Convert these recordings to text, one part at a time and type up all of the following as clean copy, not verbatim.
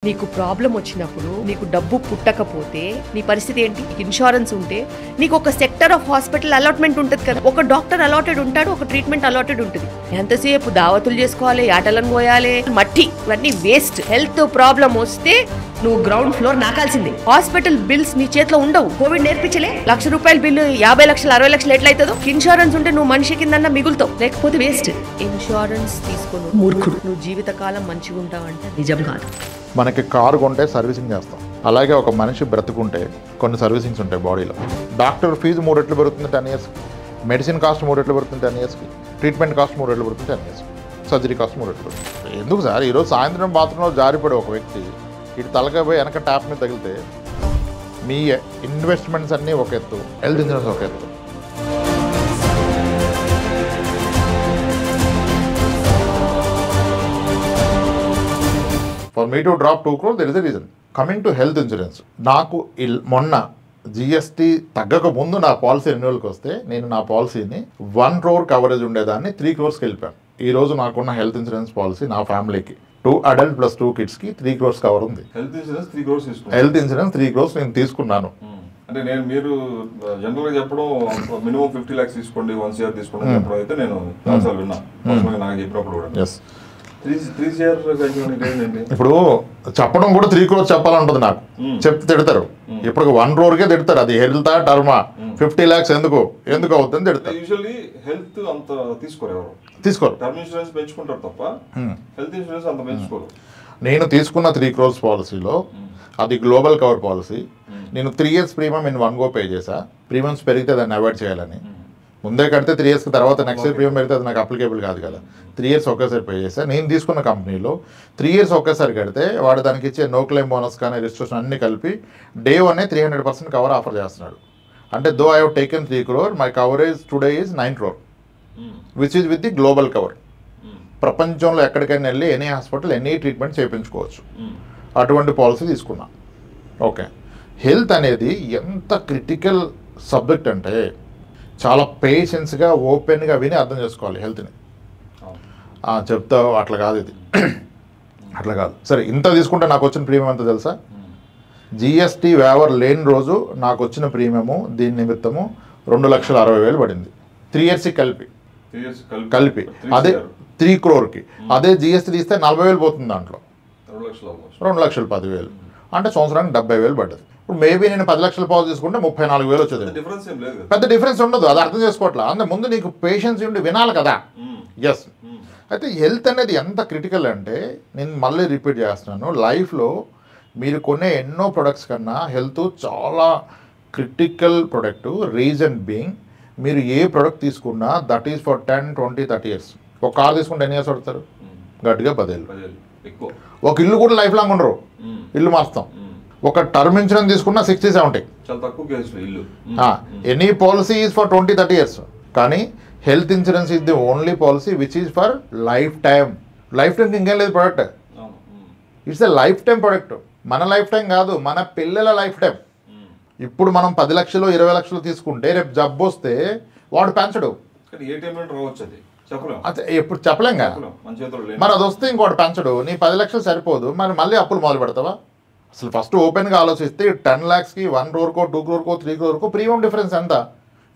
నీకు ప్రాబ్లం వచ్చినప్పుడు నీకు డబ్బు పుట్టకపోతే నీ పరిస్థితి ఏంటి? ఇన్సూరెన్స్ ఉంటే నీకు ఒక సెక్టర్ ఆఫ్ హాస్పిటల్ అలాట్మెంట్ ఉంటుంది కదా, ఒక డాక్టర్ అలాటెడ్ ఉంటాడు, ఒక ట్రీట్మెంట్ అలాటెడ్ ఉంటుంది. ఎంతసేపు దావతులు చేసుకోవాలి, ఆటలను పోయాలి, మట్టి ఇవన్నీ వేస్ట్. హెల్త్ ప్రాబ్లం వస్తే నువ్వు గ్రౌండ్ ఫ్లోర్ నాకాల్సిందే. హాస్పిటల్ బిల్స్ నీ చేతిలో ఉండవు. కోవిడ్ నేర్పించలే, ₹1,00,000 బిల్లు 50 లక్షలు 60 లక్షలు ఎట్లయితుందో. ఇన్సూరెన్స్ ఉంటే నువ్వు మనిషి కింద మిగులుతావు, లేకపోతే వేస్ట్. ఇన్సూరెన్స్ తీసుకుని మూర్ఖుడు. నువ్వు జీవితకాలం మంచిగా ఉంటావంటే నిజం కాదు. మనకి కారు కొంటే సర్వీసింగ్ చేస్తాం, అలాగే ఒక మనిషి బ్రతుకుంటే కొన్ని సర్వీసింగ్స్ ఉంటాయి బాడీలో. డాక్టర్ ఫీజు 3 రెట్లు పెరుగుతుంది 10 ఇయర్స్కి, మెడిసిన్ కాస్ట్ 3 రెట్లు పెరుగుతుంది 10 ఇయర్స్కి, ట్రీట్మెంట్ కాస్ట్ 3 రెట్లు పెరుగుతుంది 10 ఇయర్స్కి, సర్జరీ కాస్ట్ 3 రెట్లు పెరుగుతుంది. ఎందుకు సార్ ఈరోజు సాయంత్రం బాత్రూంలో జారిపడే ఒక వ్యక్తి ఇటు తలకాయ పోయి వెనక ట్యాప్ మీద తగిలితే మీ ఇన్వెస్ట్మెంట్స్ అన్నీ ఒక ఎత్తు, హెల్త్ ఇన్సూరెన్స్ ఒక ఎత్తు. For me to drop 2 crores, there is a reason. Coming to health insurance, నాకు మొన్న జిఎస్టీ తగ్గక ముందు నా పాలసీ రెన్యువల్కి వస్తే నేను నా పాలసీని 1 crore కవరేజ్ ఉండేదాన్ని 3 crores వెళ్ళిపోయాను. ఈ రోజు నాకున్న హెల్త్ ఇన్సూరెన్స్ పాలసీ నా ఫ్యామిలీకి 2 adult plus 2 kidsకి 3 crores కవర్ ఉంది. Health insurance 3 crores health insurance 3 crores నేను తీసుకున్నాను. అంటే మీరు జనరల్గా చెప్పడం మినిమం 50 lakhs తీసుకోండి, 1 CR తీసుకోండి చెప్పడం అయితే నేను చాలాసార్లు విన్నా, నాకు చెప్పినప్పుడు కూడా. 3 CR ఇప్పుడు చెప్పడం కూడా 3 crores చెప్పాలంటుంది నాకు. చెప్తే తిడతారు, ఇప్పుడు 1 crore తిడతారు. అది హెల్త్ టర్మా 50 lakhs ఎందుకు అవుతుంది తిడతారు. యూజువల్లీ హెల్త్ అంత తీసుకోరు, టర్మ్ ఇన్సూరెన్స్ పెంచుకుంటారు తప్ప హెల్త్ ఇన్సూరెన్స్ అంత పెంచుకోరు. నేను తీసుకున్న 3 crores పాలసీలో అది గ్లోబల్ కవర్ పాలసీ. నేను 3 years premium in 1 go pay చేసా. ప్రీమియమ్స్ పెరిగితే దాన్ని అవాయిడ్ చేయాలని. ముందే కడితే 3 years తర్వాత నెక్స్ట్ ఇయర్ ప్రీమియం పెరిగితే అది నాకు అప్లికేబుల్ కాదు కదా. 3 years ఒకేసారి పే చేసా. నేను తీసుకున్న కంపెనీలో 3 years ఒకేసారి కడితే వాడు దానికి ఇచ్చే నో క్లెయిమ్ బోనస్ కానీ రిజిస్ట్రేషన్ అన్ని కలిపి డే 1 300% కవర్ ఆఫర్ చేస్తున్నాడు. అంటే though I have taken 3 crore, my coverage today is 9 crore, which is with the global cover. ప్రపంచంలో ఎక్కడికైనా వెళ్ళి ఎనీ హాస్పిటల్ ఎనీ ట్రీట్మెంట్ చేయించుకోవచ్చు. అటువంటి పాలసీ తీసుకున్నా. ఓకే, హెల్త్ అనేది ఎంత క్రిటికల్ సబ్జెక్ట్ అంటే చాలా పేషెన్స్గా ఓపెన్గా విని అర్థం చేసుకోవాలి హెల్త్ని. చెప్తావు అట్లా కాదు, ఇది అట్లా కాదు. సరే, ఇంత తీసుకుంటే నాకు వచ్చిన ప్రీమియం ఎంత తెలుసా? జిఎస్టీ వేవర్ లేని రోజు నాకు వచ్చిన ప్రీమియము దీని నిమిత్తము 2,60,000 పడింది. 3 years కలిపి అదే 3 crore. అదే జిఎస్టీ తీస్తే 40,000 పోతుంది, దాంట్లో 2,10,000 అంటే సంవత్సరానికి 70,000 పడ్డది. ఇప్పుడు మేబీ నేను 10 లక్షల పాలసీ తీసుకుంటే 34,000 వచ్చేది. పెద్ద డిఫరెన్స్ ఉండదు, అది అర్థం చేసుకోవట్లా. అందుకే ముందు నీకు పేషెన్స్ ఉండి వినాలి కదా. ఎస్, అయితే హెల్త్ అనేది ఎంత క్రిటికల్ అంటే నేను మళ్ళీ రిపీట్ చేస్తున్నాను, లైఫ్లో మీరు కొనే ఎన్నో ప్రొడక్ట్స్ కన్నా హెల్త్ చాలా క్రిటికల్ ప్రొడక్ట్. రీజన్ బీయింగ్, మీరు ఏ ప్రొడక్ట్ తీసుకున్నా దట్ ఈస్ ఫర్ 10, 20, 30 years. ఒక కార్ తీసుకుంటే ఎన్ని ఇయర్స్ పడతారు? గట్టిగా 10 ఏళ్ళు. ఒక ఇల్లు కూడా లైఫ్ లాంగ్ ఉండరు, ఇల్లు మారుస్తాం. ఒక టర్మ్ ఇన్సూరెన్స్ తీసుకున్నా 60, 70. Any policy is for 20, 30 years. కానీ health insurance is the only policy which is for life time. Life టైంకి ఇంకేం లేదు product. It's a life time product. మన లైఫ్ టైం కాదు, మన పిల్లల లైఫ్ టైం. ఇప్పుడు మనం 10 లక్షలు 20 లక్షలు తీసుకుంటే రేపు జబ్బు వస్తే వాడు పెంచడు. అదే ఎప్పుడు చెప్పలేం కదా. మరి అది వస్తే ఇంకోటి పెంచడు, నీ 10 లక్షలు సరిపోదు, మరి మళ్ళీ అప్పులు మొదలు పెడతావా? అసలు ఫస్ట్ ఓపెన్గా ఆలోచిస్తే 10 lakhsకి 1 crore, 2 crore, 3 crore premium difference ఎంత?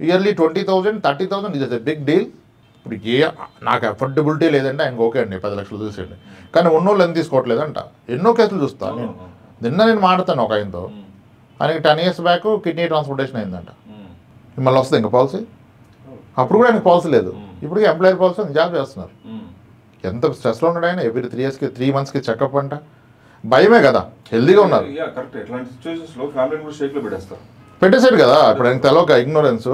Yearly 20,000, 30,000 is a big deal. ఇప్పుడు నాకు అఫోర్డబిలిటీ లేదంటే ఆయనకు ఓకే అండి 10 లక్షలు చూసేయండి, కానీ ఉన్నోళ్ళు ఎంత తీసుకోవట్లేదంట. ఎన్నో కేసులు చూస్తాను నేను. నిన్న మాట్లాడతాను ఒక ఆయనతో, ఆయనకి 10 years బ్యాక్ కిడ్నీ ట్రాన్స్ప్లాంటేషన్ అయిందంట. మళ్ళీ వస్తుంది ఇంకా పాలసీ. అప్పుడు కూడా ఆయనకు పాలసీ లేదు. ఇప్పుడు ఎంప్లాయర్ పాలసీ జాబ్ చేస్తున్నారు. ఎంత స్ట్రెస్లో ఉన్నాడు ఆయన. ఎవ్రీ 3 yearsకి 3 monthsకి చెకప్ అంట. భయమే కదా, హెల్దీగా ఉన్నారు. పెట్టేసాడు కదా. ఇప్పుడు ఆయనకి తెలవక ఇగ్నోరెన్స్.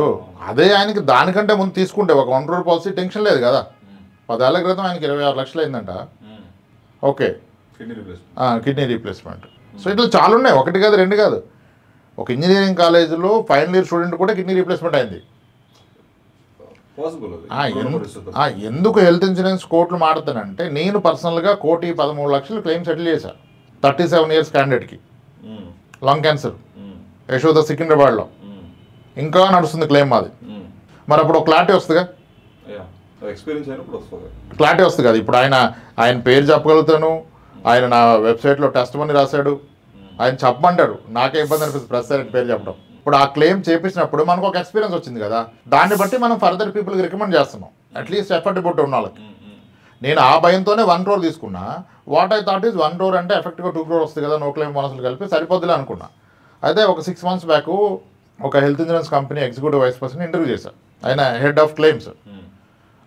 అదే ఆయనకి దానికంటే ముందు తీసుకుంటే ఒక 1 crore పాలసీ టెన్షన్ లేదు కదా. 10 ఏళ్ల క్రితం ఆయనకి 26 లక్షలు అయిందంట. Okay, kidney replacement. సో ఇట్లా చాలా ఉన్నాయి, ఒకటి కాదు, 2 కాదు. ఒక ఇంజనీరింగ్ కాలేజీలో ఫైనల్ ఇయర్ స్టూడెంట్ కూడా కిడ్నీ రీప్లేస్మెంట్ అయింది. ఎందుకు హెల్త్ ఇన్సూరెన్స్ కోట్లు మాడుతానంటే, నేను పర్సనల్గా 1,13,00,000 క్లెయిమ్ సెటిల్ చేశాను 37 years క్యాండిడేట్కి. లంగ్ క్యాన్సర్, యశోద సికింద్రాబాద్లో. ఇంకా నడుస్తుంది క్లెయిమ్ మాది. మరి అప్పుడు క్లారిటీ వస్తుందిగా, క్లారిటీ వస్తుంది కదా. ఇప్పుడు ఆయన పేరు చెప్పగలుగుతాను, ఆయన నా వెబ్సైట్లో టెస్ట్ మనీ రాశాడు, ఆయన చెప్పమంటాడు, నాకే ఇబ్బంది అనిపిస్తుంది ప్రెస్ అని పేరు చెప్పడం. ఇప్పుడు ఆ క్లెయిమ్ చేపించినప్పుడు మనకు ఒక ఎక్స్పీరియన్స్ వచ్చింది కదా, దాన్ని బట్టి మనం ఫర్దర్ పీపుల్కి రికమెండ్ చేస్తున్నాం, అట్లీస్ట్ ఎఫర్ట్ బుట్ ఉన్న వాళ్ళకి. నేను ఆ భయంతోనే 1 crore తీసుకున్నా. What I thought is 1 crore అంటే ఎఫెక్ట్గా 2 crore వస్తుంది కదా, నో క్లెయిమ్ బోనస్లు కలిపి సరిపోద్దులే అనుకున్నా. అయితే ఒక 6 months బ్యాక్ ఒక health insurance company executive vice person interview చేశాను. ఆయన హెడ్ ఆఫ్ క్లెయిమ్స్.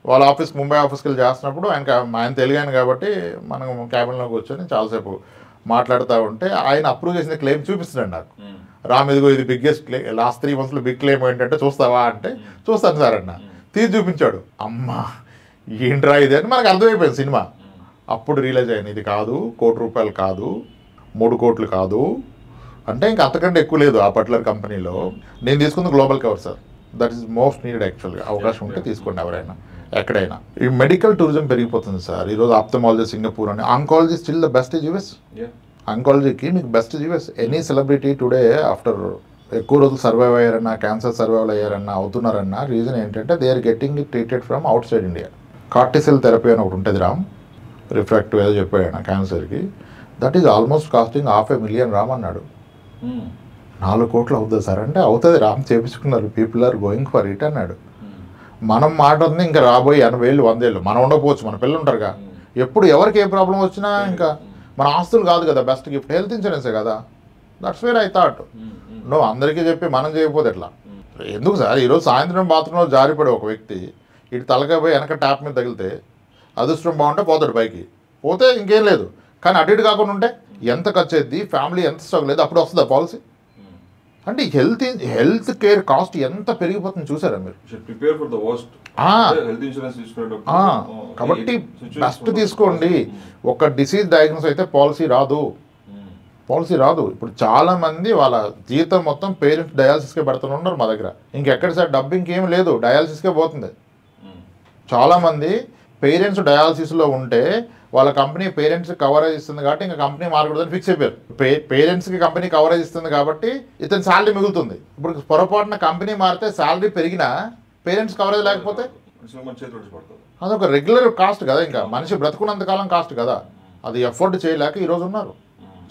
వాళ్ళ ఆఫీస్కి ముంబై ఆఫీస్కి వెళ్ళి చేస్తున్నప్పుడు ఆయన తెలియను కాబట్టి మనం క్యాబిన్లో కూర్చొని చాలాసేపు మాట్లాడుతూ ఉంటే ఆయన అప్రూవ్ చేసిన క్లెయిమ్ చూపిస్తున్నాడు నాకు. రామ్ ఇదిగో ఇది బిగ్గెస్ట్ క్లెయిమ్, లాస్ట్ 3 monthsలో బిగ్ క్లెయిమ్ ఏంటంటే చూస్తావా అంటే చూస్తాను సార్ అన్న. తీసి చూపించాడు. అమ్మా ఏంట్రా ఇది అని మనకు అర్థమైపోయింది సినిమా. అప్పుడు రియలైజ్ అయ్యాను, ఇది కాదు, ₹1 కోటి కాదు, 3 కోట్లు కాదు, అంటే ఇంకా అంతకంటే ఎక్కువ లేదు ఆ పర్టికులర్ కంపెనీలో. నేను తీసుకుంది global cover sir, that is most needed యాక్చువల్గా. అవకాశం ఉంటే తీసుకోండి ఎవరైనా ఎక్కడైనా. ఈ మెడికల్ టూరిజం పెరిగిపోతుంది సార్. ఈరోజు ఆప్థమాలజీ సింగపూర్ అని, oncology still the best is US. ఆంకాలజీకి మీకు best US. Any celebrity today after ఎక్కువ రోజులు సర్వైవ్ అయ్యారన్నా, క్యాన్సర్ సర్వైవ్ అయ్యారన్నా, అవుతున్నారన్నా, రీజన్ ఏంటంటే they are getting it treated from outside India. CAR T cell therapy అని ఒకటి ఉంటుంది రామ్, రిఫ్రాక్టివ్ ఏదో చెప్పాడు ఆయన క్యాన్సర్కి, that is almost costing $500,000 Ram అన్నాడు. 4 కోట్లు అవుతుంది సార్ అంటే అవుతుంది రామ్, చేపించుకున్నారు, people are going for it అన్నాడు. మనం మాట్లాడుతుంది ఇంకా రాబోయే 80,000 100,000 మనం ఉండకపోవచ్చు, మన పిల్లలు ఉంటారుగా. ఎప్పుడు ఎవరికి ఏ ప్రాబ్లం వచ్చినా ఇంకా మన ఆస్తులు కాదు కదా బెస్ట్ గిఫ్ట్, హెల్త్ ఇన్సూరెన్సే కదా. That's where I thought. నువ్వు అందరికీ చెప్పి మనం చేయకపోతే ఎట్లా? ఎందుకు సార్ ఈరోజు సాయంత్రం బాత్రూంలో జారిపడే ఒక వ్యక్తి ఇటు తలకాయ పోయి వెనక ట్యాప్ మీద తగిలితే అదృష్టం బాగుంటే పోతాడు పైకి, పోతే ఇంకేం లేదు. కానీ అటు ఇటు కాకుండా ఉంటే ఎంత ఖర్చు అయింది, ఫ్యామిలీ ఎంత స్ట్రగుల్ లేదు, అప్పుడు వస్తుందా పాలసీ? అంటే హెల్త్ కేర్ కాస్ట్ ఎంత పెరిగిపోతుంది చూసారా మీరు? కాబట్టి బెస్ట్ తీసుకోండి. ఒక డిసీజ్ డయాగ్నోస్ అయితే పాలసీ రాదు. ఇప్పుడు చాలా మంది వాళ్ళ జీతం మొత్తం పేరెంట్స్ డయాలసిస్కే పెడుతున్నారు మా దగ్గర. ఇంకెక్కడ సార్ డబ్బు ఇంకేం లేదు, డయాలసిస్కే పోతుంది. చాలామంది పేరెంట్స్ డయాలసిస్లో ఉంటే వాళ్ళ కంపెనీ పేరెంట్స్కి కవరేజ్ ఇస్తుంది కాబట్టి ఇంకా కంపెనీ మారకూడదని ఫిక్స్ అయిపోయారు. పేరెంట్స్కి కంపెనీ కవరేజ్ ఇస్తుంది కాబట్టి ఇతని శాలరీ మిగులుతుంది. ఇప్పుడు పొరపాటున కంపెనీ మారితే శాలరీ పెరిగినా పేరెంట్స్ కవరేజ్ లేకపోతే అదొక రెగ్యులర్ కాస్ట్ కదా, ఇంకా మనిషి బ్రతుకున్నంతకాలం కాస్ట్ కదా. అది ఎఫోర్డ్ చేయలేక ఈరోజు ఉన్నారు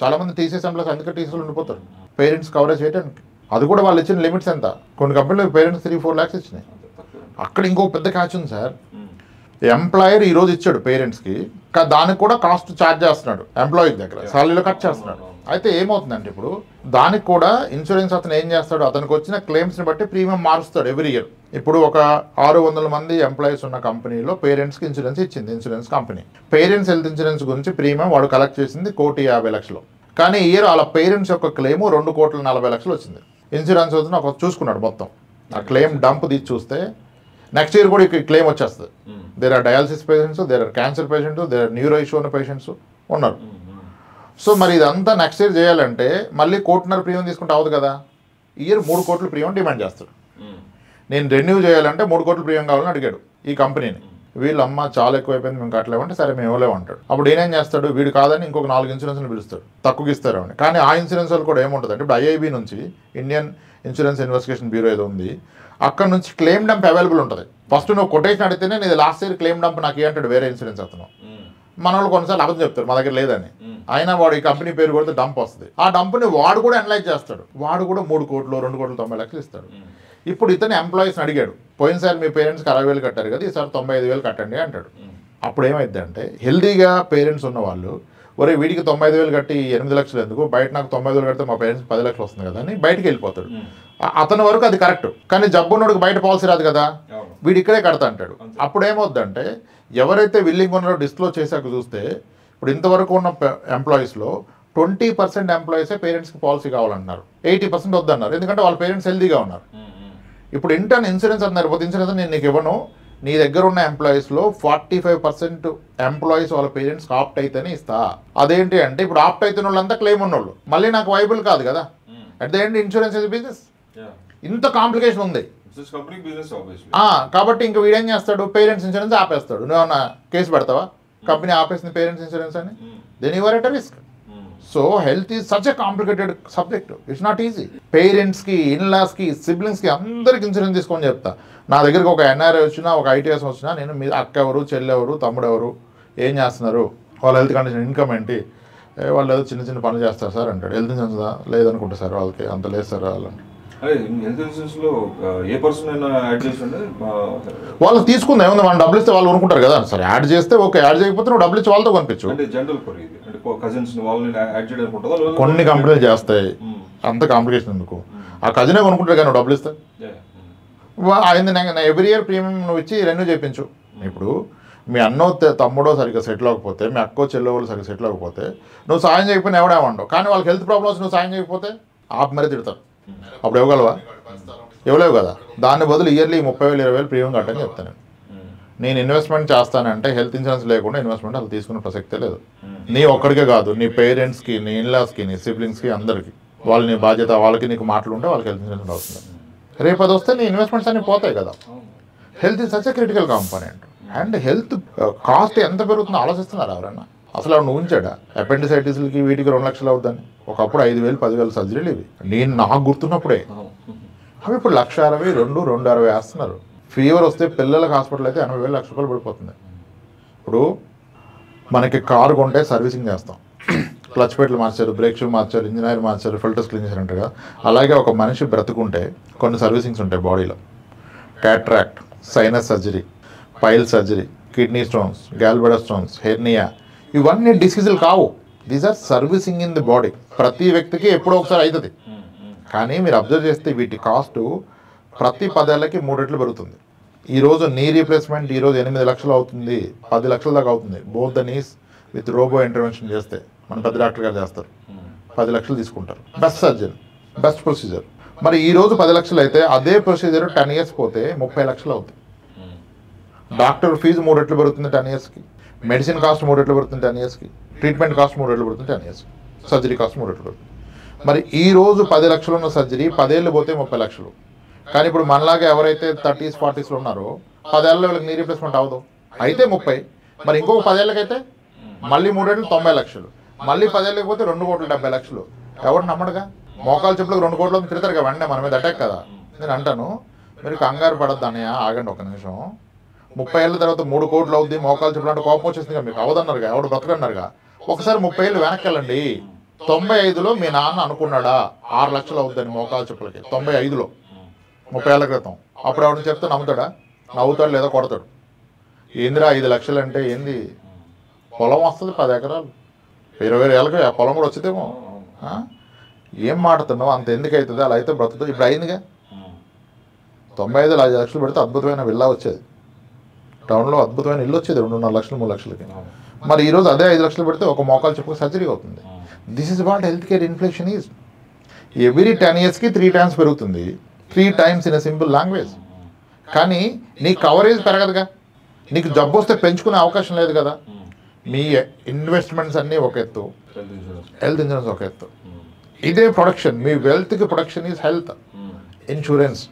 చాలామంది టీసీఎస్ ఎంప్లాయీస్. అందుకే టీసీలు ఉండిపోతారు పేరెంట్స్ కవరేజ్ చేయడానికి. అది కూడా వాళ్ళు ఇచ్చిన లిమిట్స్ ఎంత, కొన్ని కంపెనీలు పేరెంట్స్ 3-4 lakhs ఇచ్చినాయి. అక్కడ ఇంకో పెద్ద క్యాచ్ ఉంది సార్. ఎంప్లాయర్ ఈరోజు ఇచ్చాడు పేరెంట్స్కి, దానికి కూడా కాస్ట్ ఛార్జ్ చేస్తున్నాడు ఎంప్లాయీ దగ్గర, సాలరీలో కట్ చేస్తున్నాడు. అయితే ఏమవుతుందంటే ఇప్పుడు దానికి కూడా ఇన్సూరెన్స్ అతను ఏం చేస్తాడు, అతనికి వచ్చిన క్లెయిమ్స్ని బట్టి ప్రీమియం మారుస్తాడు ఎవ్రీ ఇయర్. ఇప్పుడు ఒక 600 మంది ఎంప్లాయీస్ ఉన్న కంపెనీలో పేరెంట్స్కి ఇన్సూరెన్స్ ఇచ్చింది insurance company. Parents health insurance గురించి ప్రీమియం వాడు కలెక్ట్ చేసింది 1,50,00,000. కానీ ఈ ఇయర్ వాళ్ళ పేరెంట్స్ యొక్క క్లెయిమ్ 2,40,00,000 వచ్చింది. ఇన్సూరెన్స్ వచ్చిన ఒక చూసుకున్నాడు మొత్తం, ఆ క్లెయిమ్ డంప్ తీసి చూస్తే నెక్స్ట్ ఇయర్ కూడా ఈ క్లెయిమ్ వచ్చేస్తుంది. There are dialysis patients, there are cancer patients, there are neuro issue ఉన్న పేషెంట్స్ ఉన్నారు. సో మరి ఇదంతా నెక్స్ట్ ఇయర్ చేయాలంటే మళ్ళీ 1,50,00,000 ప్రీమియం తీసుకుంటే అవ్వదు కదా. ఈ ఇయర్ 3 కోట్ల ప్రీమియం డిమాండ్ చేస్తాడు. నేను రెన్యూ చేయాలంటే 3 కోట్ల ప్రీమియం కావాలని అడిగాడు ఈ కంపెనీని. వీళ్ళు అమ్మ చాలా ఎక్కువైపోయింది మేము కట్టలేమంటే సరే మేము ఇవ్వలేమంటాడు. అప్పుడు ఏం చేస్తాడు, వీడు కాదని ఇంకొక 4 ఇన్సూరెన్స్ని పిలుస్తాడు, తక్కువకి ఇస్తారు అని. కానీ ఆ ఇన్సూరెన్స్ వాళ్ళు కూడా ఏముంటుంది అంటే ఇప్పుడు ఐఐబి నుంచి ఇండియన్ ఇన్సూరెన్స్ ఇన్వెస్టిగేషన్ బ్యూరో ఏదో ఉంది, అక్కడ నుంచి క్లెయిమ్ డంప్ అవైలబుల్ ఉంటుంది. ఫస్ట్ నువ్వు కొటేషన్ అడిగితేనే నీది లాస్ట్ ఇయర్ క్లెయిమ్ డంప్ నాకు ఏంటాడు వేరే ఇన్సూరెన్స్ అతను. మన వాళ్ళు కొన్నిసార్లు అబద్ధం చెప్తారు మా దగ్గర లేదని, అయినా వాడు ఈ కంపెనీ పేరు కొడితే డంప్ వస్తుంది. ఆ డంప్ని వాడు కూడా అనలైజ్ చేస్తాడు, వాడు కూడా 3 కోట్లు 2,90,00,000 ఇస్తాడు. ఇప్పుడు ఇతను ఎంప్లాయీస్ని అడిగాడు, పోయినసారి మీ పేరెంట్స్కి 60,000 కట్టారు కదా, ఈసారి 95,000 కట్టండి అంటాడు. అప్పుడు ఏమైంది అంటే హెల్దీగా పేరెంట్స్ ఉన్న వాళ్ళు ఒరే వీడికి 95,000 కట్టి 8 లక్షలు ఎందుకు, బయట నాకు 90,000 కడితే మా పేరెంట్స్ 10 లక్షలు వస్తుంది కదా అని బయటికి వెళ్ళిపోతాడు. అతని వరకు అది కరెక్ట్, కానీ జబ్బున్నోడికి బయట పాలసీ రాదు కదా, వీడు ఇక్కడే కడతా అంటాడు. అప్పుడు ఏమవుద్దంటే ఎవరైతే విల్లింగ్ ఉన్నారో డిస్క్లోజ్ చేశాక చూస్తే ఇప్పుడు ఇంతవరకు ఉన్న ఎంప్లాయీస్లో 20% ఎంప్లాయీసే పేరెంట్స్కి పాలసీ కావాలన్నారు, 80% వద్దన్నారు. ఎందుకంటే వాళ్ళ పేరెంట్స్ హెల్దీగా ఉన్నారు. ఇప్పుడు ఇంటర్న్ ఇన్సూరెన్స్ అన్నారు, పోతే ఇన్సూరెన్స్ నేను నీకు ఇవ్వను, నీ దగ్గర ఉన్న ఎంప్లాయీస్లో 45% ఎంప్లాయీస్ వాళ్ళ పేరెంట్స్కి ఆప్ట్ అయితేనే ఇస్తా. అదేంటి అంటే ఇప్పుడు ఆప్ట్ అయితున్న వాళ్ళంతా క్లెయిమ్ ఉన్నోళ్ళు, మళ్ళీ నాకు వైబుల్ కాదు కదా. At the end insurance is business. ఇంత కాంప్లికేషన్ ఉంది కాబట్టి ఇంకా వీడేం చేస్తాడు, పేరెంట్స్ ఇన్సూరెన్స్ ఆపేస్తాడు. నువ్వేమన్నా కేసు పెడతావా కంపెనీ ఆపేసింది పేరెంట్స్ ఇన్సూరెన్స్ అని? Then you are at risk. So health is such a complicated subject, it's not easy. పేరెంట్స్కి, ఇన్లాస్కి, సిబ్లింగ్స్కి అందరికి ఇన్సూరెన్స్ తీసుకొని చెప్తా. నా దగ్గరికి ఒక ఎన్ఆర్ఐ వచ్చినా, ఒక ఐటీఎస్ వచ్చినా నేను మీ అక్క ఎవరు, చెల్లి ఎవరు, తమ్ముడు ఎవరు, ఏం చేస్తున్నారు, వాళ్ళ హెల్త్ కండిషన్, ఇన్కమ్ ఏంటి, వాళ్ళు ఏదో చిన్న చిన్న పనులు చేస్తారు సార్ అంటాడు. హెల్త్ ఇన్సూరెన్స్ లేదనుకుంటా సార్, వాళ్ళకి అంత లేదు సార్ వాళ్ళంటే. అదే హెల్త్ ఇన్సూరెన్స్లో ఏ పర్సన్ అయినా యాడ్ చేసి వాళ్ళకి తీసుకుంది ఏముంది, వాళ్ళు డబ్బులు ఇస్తే వాళ్ళు కొనుక్కుంటారు కదా. సరే యాడ్ చేస్తే ఓకే, యాడ్ చేయకపోతే నువ్వు డబ్బులు ఇచ్చి వాళ్ళతో కొనిపించు. అంటే జనరల్ కొరి ఇది అంటే కజిన్స్ వాళ్ళని యాడ్ చేయడానికి ఉంటుందా? కొన్ని కంపెనీలు చేస్తాయి, అంత కాంప్లికేషన్ ఎందుకు, ఆ కజినే కొనుక్కుంటారు కానీ నువ్వు డబ్బులు ఇస్తే. ఆయన ఎవ్రీ ఇయర్ ప్రీమియం నువ్వు ఇచ్చి రెన్యూ చేయించు. ఇప్పుడు మీ అన్నో తమ్ముడో సరిగ్గా సెటిల్ అవ్వకపోతే, మీ అక్కో చెల్లో వాళ్ళు సరిగ్గా సెటిల్ అవ్వకపోతే నువ్వు సాయం చేయకపోయినా ఎవడేమండవు. కానీ వాళ్ళకి హెల్త్ ప్రాబ్లమ్స్ నువ్వు సాయం చేయకపోతే ఆపు మరీ తిడతారు. అప్పుడు ఇవ్వగలవా? ఇవ్వలేవు కదా. దాని బదులు ఇయర్లీ 30,000 20,000 ప్రీమియం కట్టని చెప్తాను. నేను ఇన్వెస్ట్మెంట్ చేస్తానంటే హెల్త్ ఇన్సూరెన్స్ లేకుండా ఇన్వెస్ట్మెంట్ అసలు తీసుకునే ప్రసక్తే లేదు. నీ ఒక్కడికే కాదు, నీ పేరెంట్స్కి, నీ ఇన్లాస్కి, నీ సిబ్లింగ్స్కి, అందరికీ. వాళ్ళు నీ బాధ్యత, వాళ్ళకి నీకు మాటలు ఉంటే వాళ్ళకి హెల్త్ ఇన్సూరెన్స్ అవుతుంది. రేపు అది వస్తే నీ ఇన్వెస్ట్మెంట్స్ అన్నీ పోతాయి కదా. Health is such a critical component. And health cost ఎంత పెరుగుతుందో ఆలోచిస్తున్నారు ఎవరన్నా? అసలు నువ్వు ఉంచాడా? అపెండిసైటిస్లకి వీటికి 2 లక్షలు అవుద్దని. ఒకప్పుడు 5,000 10,000 సర్జరీలు ఇవి. నేను నాకు గుర్తున్నప్పుడే అవి ఇప్పుడు 1,60,000 2,60 వేస్తున్నారు. ఫీవర్ వస్తే పిల్లలకు హాస్పిటల్ అయితే 80,000 1,00,000 రూపాయలు పడిపోతుంది. ఇప్పుడు మనకి కారు కొంటే సర్వీసింగ్ చేస్తాం, క్లచ్ పెట్లు మార్చారు, బ్రేక్ షూ మార్చారు, ఇంజిన్ ఆయిల్ మార్చారు, ఫిల్టర్స్ క్లీన్ చేశారు అంటారు కదా. అలాగే ఒక మనిషి బ్రతుకుంటే కొన్ని సర్వీసింగ్స్ ఉంటాయి బాడీలో. Cataract, sinus surgery, pile surgery, kidney stones, gallbladder stones, hernia, ఇవన్నీ డిసీజులు కావు. These are servicing in the body. ప్రతి వ్యక్తికి ఎప్పుడో ఒకసారి అవుతుంది. కానీ మీరు అబ్జర్వ్ చేస్తే వీటి కాస్ట్ ప్రతి 10 ఏళ్ళకి 3 రెట్లు పెరుగుతుంది. ఈరోజు నీ రీప్లేస్మెంట్ ఈరోజు 8 లక్షలు అవుతుంది, 10 లక్షల దాకా అవుతుంది. Both the knees with robo intervention చేస్తే మన పెద్ద డాక్టర్ గారు చేస్తారు, 10 లక్షలు తీసుకుంటారు. Best surgeon, best procedure. మరి ఈరోజు 10 లక్షలు అయితే అదే ప్రొసీజర్ 10 ఇయర్స్ పోతే 30 లక్షలు అవుతుంది. డాక్టర్ ఫీజు 3 రెట్లు పెరుగుతుంది 10 ఇయర్స్కి. మెడిసిన్ కాస్ట్ 3 రెట్లు పెరుగుతుంది 10 ఇయర్స్కి. ట్రీట్మెంట్ కాస్ట్ 3 రెట్లు పెరుగుతుంది 10 ఇయర్స్కి. సర్జరీ కాస్ట్ 3 రెట్లు పెరుగుతుంది. మరి ఈ రోజు 10 లక్షలు ఉన్న సర్జరీ 10 ఏళ్ళు పోతే 30 లక్షలు. కానీ ఇప్పుడు మనలాగా ఎవరైతే 30s 40s ఉన్నారో 10 ఏళ్ళలో వీళ్ళకి నీ రీప్లేస్మెంట్ అవ్వదు, అయితే 30. మరి ఇంకొక 10 ఏళ్ళకైతే మళ్ళీ 3 రెట్లు 90 లక్షలు. మళ్ళీ 10 ఏళ్ళకి పోతే 2,70 లక్షలు. ఎవరు నమ్మడుగా? మోకాలు చెప్పులకు 2 కోట్లు తిడతారు కదా, వెంటనే మన మీద అటాక్ కదా. నేను అంటాను, మీరు కంగారు పడద్దు అన్నయ్య, ఆగండి ఒక నిమిషం. 30 ఏళ్ళ తర్వాత 3 కోట్లు అవుద్ది, మోకాలు చెప్పులు అంటే కోపం వచ్చేసింది కదా, మీకు అవదన్నారుగా, ఎవడు బ్రతకన్నారుగా. ఒకసారి 30 ఏళ్ళు వెనక్కి వెళ్ళండి. 95లో మీ నాన్న అనుకున్నాడా 6 లక్షలు అవుద్దని మోకాలు చెప్పులకి? 95లో, 30 ఏళ్ళ క్రితం. అప్పుడు ఎవరిని చెప్తే నమ్ముతాడా? నవ్వుతాడు లేదా కొడతాడు. ఏందిరా 5 లక్షలు అంటే ఏంది? పొలం వస్తుంది 10 ఎకరాలు, 20 ఏళ్ళకి ఆ పొలం కూడా వచ్చితేమో. ఏం మాట్లాడుతున్నావు? అంత ఎందుకు అవుతుంది? అలా అయితే బ్రతుకుతుంది. ఇప్పుడు అయిందిగా. 95లో 5 లక్షలు పెడితే అద్భుతమైన విల్లా వచ్చేది, టౌన్లో అద్భుతమైన ఇల్లు వచ్చేది 2.5 లక్షలు 3 లక్షలకి. మరి ఈరోజు అదే 5 లక్షలు పెడితే ఒక మోకాలు చెప్పుకు సర్జరీ అవుతుంది. This is what health care inflation is. Every 10 ఇయర్స్కి 3 టైమ్స్ పెరుగుతుంది, 3 times in a simple language. కానీ నీ కవరేజ్ పెరగదుగా, నీకు జబ్బు వస్తే పెంచుకునే అవకాశం లేదు కదా. మీ ఇన్వెస్ట్మెంట్స్ అన్నీ ఒక ఎత్తు, హెల్త్ ఇన్సూరెన్స్ ఒక ఎత్తు. ఇదే ప్రొడక్షన్. మీ వెల్త్కి production is health insurance.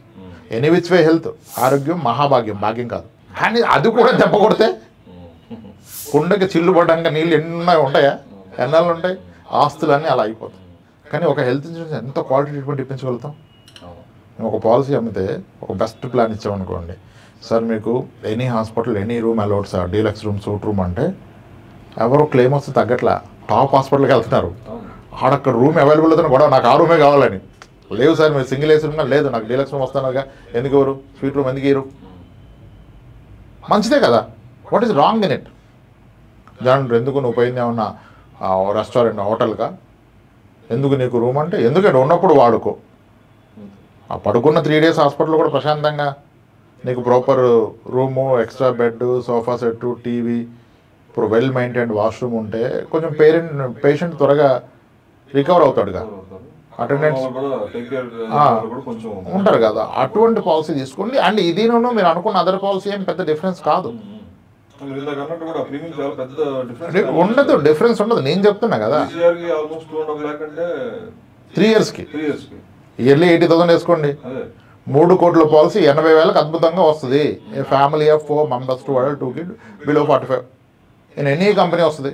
Any which way health. ఆరోగ్యం మహాభాగ్యం, భాగ్యం కాదు. కానీ అది కూడా దెబ్బ కొడితే కుండకి చిల్లు పడ్డాక నీళ్ళు ఎన్నో ఉంటాయా? ఎన్నాళ్ళు ఉంటాయి? ఆస్తులన్నీ అలా అయిపోతాయి. కానీ ఒక హెల్త్ ఇన్సూరెన్స్ ఎంత క్వాలిటీ ట్రీట్మెంట్ ఇప్పించగలుగుతాం. ఒక పాలసీ అమ్మితే ఒక బెస్ట్ ప్లాన్ ఇచ్చామనుకోండి, సార్ మీకు any hospital any room allowed sir, deluxe room, suite room అంటే ఎవరో క్లెయిమ్ వస్తే తగ్గట్లా టాప్ హాస్పిటల్కి వెళ్తున్నారు. ఆడక్కడ రూమ్ అవైలబుల్ అవుతుంది కూడా, నాకు ఆ రూమే కావాలని. లేవు సార్ మీరు సింగిల్ ఏసీ రూమ్, లేదు నాకు డీలక్స్ రూమ్ వస్తానుగా. ఎందుకు ఎవరు స్వీట్ రూమ్ ఎందుకు ఇరు? మంచిదే కదా. What is wrong in it? జాన్ ఎందుకు నువ్వు పోయింది ఏమన్నా రెస్టారెంట్ హోటల్గా? ఎందుకు నీకు రూమ్ అంటే ఎందుకంటే ఉన్నప్పుడు వాడుకో. ఆ పడుకున్న 3 డేస్ హాస్పిటల్ కూడా ప్రశాంతంగా నీకు proper room, extra bed, sofa set, TV, ఇప్పుడు వెల్ మెయింటైన్డ్ వాష్రూమ్ ఉంటే కొంచెం పేషెంట్ త్వరగా రికవర్ అవుతాడుగా. అటెండెన్స్ ఉంటారు కదా, అటువంటి పాలసీ తీసుకోండి. అండ్ ఇది మీరు అనుకున్న అదర్ పాలసీ ఏం పెద్ద డిఫరెన్స్ కాదు, ఉండదు, డిఫరెన్స్ ఉండదు. నేను చెప్తున్నా కదా, 3 ఇయర్స్కి ఇయర్లీ 80,000 వేసుకోండి. 3 కోట్ల పాలసీ 80,000కి అద్భుతంగా వస్తుంది. A family of 4 members, 2 adults, 2 kids, below 45 in any company వస్తుంది.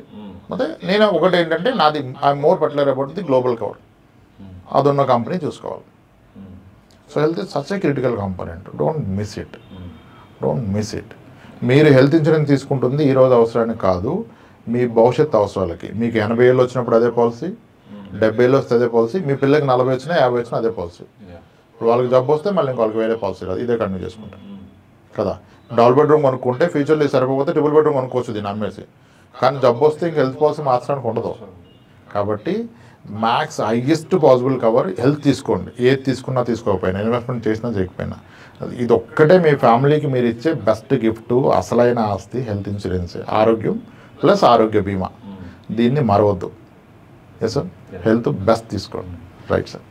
అయితే నేను ఒకటి ఏంటంటే నాది I'm more particular about the global cover. అది ఉన్న కంపెనీ చూసుకోవాలి. So health is such a critical component. Don't miss it, don't miss it. మీరు హెల్త్ ఇన్సూరెన్స్ తీసుకుంటుంది ఈరోజు అవసరానికి కాదు, మీ భవిష్యత్ అవసరాలకి. మీకు 80 ఏళ్ళు వచ్చినప్పుడు అదే పాలసీ, 70 ఏళ్ళు వస్తే అదే పాలసీ, మీ పిల్లలకి 40 వచ్చినా 50 వచ్చినా అదే పాలసీ. ఇప్పుడు వాళ్ళకి జబ్బు వస్తే మళ్ళీ ఇంకొకరికి వేరే పాలసీ రాదు, ఇదే కంటిన్యూ చేసుకుంటాం కదా. డబుల్ బెడ్రూమ్ కొనుక్కుంటే ఫ్యూచర్లో సరిపోతే ట్రిపుల్ బెడ్రూమ్ కొనుక్కోవచ్చు దీన్ని అమ్మేసి. కానీ జబ్బు వస్తే ఇంక హెల్త్ పాలసీ మార్చడానికి ఉండదు. కాబట్టి max highest possible cover health తీసుకోండి. ఏది తీసుకున్నా తీసుకోకపోయినా, ఇన్వెస్ట్మెంట్ చేసినా చేయకపోయినా, ఇది ఒక్కటే మీ ఫ్యామిలీకి మీరు ఇచ్చే బెస్ట్ గిఫ్ట్, అసలైన ఆస్తి హెల్త్ ఇన్సూరెన్స్. ఆరోగ్యం ప్లస్ ఆరోగ్య బీమా, దీన్ని మరవద్దు. ఎస్ సార్, హెల్త్ బెస్ట్ తీసుకోండి. Right sir.